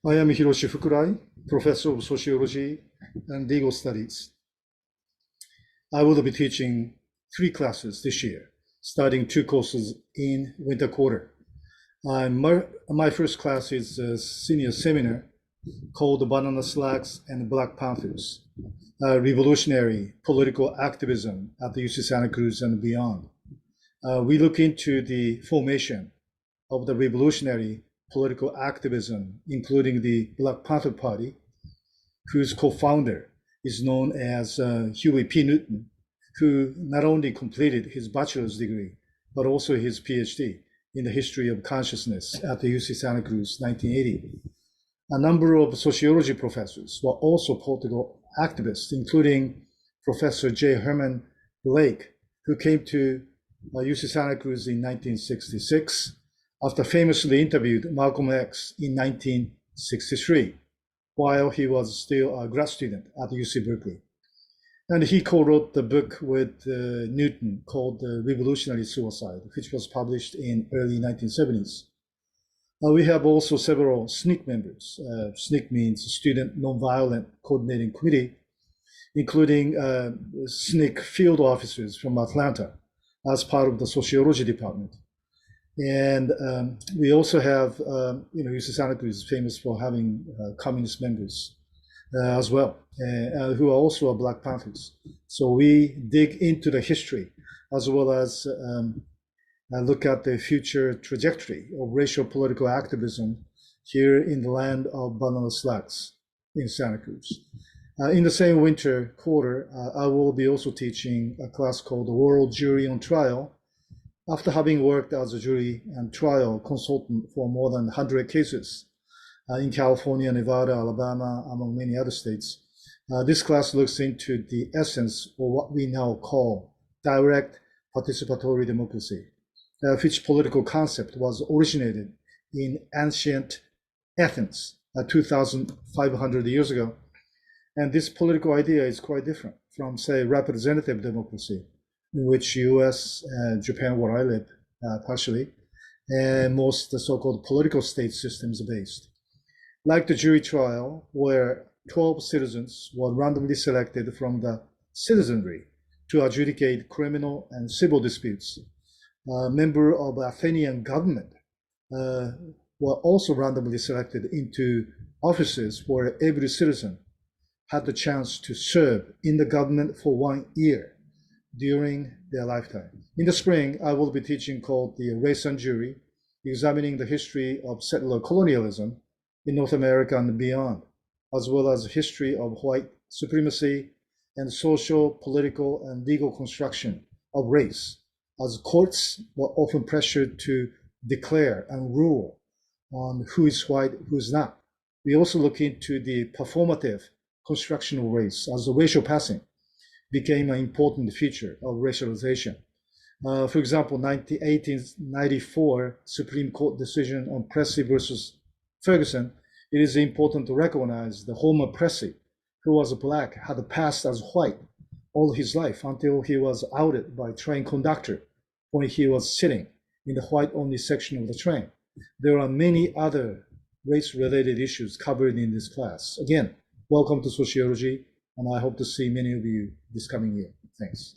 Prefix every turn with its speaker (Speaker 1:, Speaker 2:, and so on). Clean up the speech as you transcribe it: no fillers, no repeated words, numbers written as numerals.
Speaker 1: I am Hiroshi Fukurai, Professor of Sociology and Legal Studies. I will be teaching 3 classes this year, starting 2 courses in winter quarter. My first class is a senior seminar called Banana Slugs and Black Panthers, Revolutionary Political Activism at the UC Santa Cruz and beyond. We look into the formation of the revolutionary political activism, including the Black Panther Party, whose co-founder is known as Huey P. Newton, who not only completed his bachelor's degree, but also his PhD in the history of consciousness at the UC Santa Cruz, 1980. A number of sociology professors were also political activists, including Professor J. Herman Blalck, who came to UC Santa Cruz in 1966, after famously interviewed Malcolm X in 1963, while he was still a grad student at UC Berkeley. And he co-wrote the book with Newton called Revolutionary Suicide, which was published in early 1970s. We have also several SNCC members. SNCC means Student Nonviolent Coordinating Committee, including SNCC field officers from Atlanta as part of the sociology department. And we also have, UC Santa Cruz is famous for having communist members as well, who are also Black Panthers. So we dig into the history as well as look at the future trajectory of racial political activism here in the land of Banana Slugs in Santa Cruz. In the same winter quarter, I will be also teaching a class called the World Jury on Trial, after having worked as a jury and trial consultant for more than 100 cases in California, Nevada, Alabama, among many other states. This class looks into the essence of what we now call direct participatory democracy, which political concept was originated in ancient Athens 2,500 years ago. And this political idea is quite different from, say, representative democracy, in which US, Japan, where I live partially, and most the so-called political state systems are based. Like the jury trial, where 12 citizens were randomly selected from the citizenry to adjudicate criminal and civil disputes. A member of the Athenian government were also randomly selected into offices where every citizen had the chance to serve in the government for 1 year during their lifetime. In the spring, I will be teaching called the Race and Jury, examining the history of settler colonialism in North America and beyond, as well as the history of white supremacy and social, political, and legal construction of race, as courts were often pressured to declare and rule on who is white, who is not. We also look into the performative construction of race, as the racial passing became an important feature of racialization. For example, 1894 Supreme Court decision on Plessy versus Ferguson, it is important to recognize the Homer Plessy, who was black, had passed as white all his life until he was outed by train conductor when he was sitting in the white-only section of the train. There are many other race-related issues covered in this class. Again, welcome to Sociology, and I hope to see many of you this coming year. Thanks.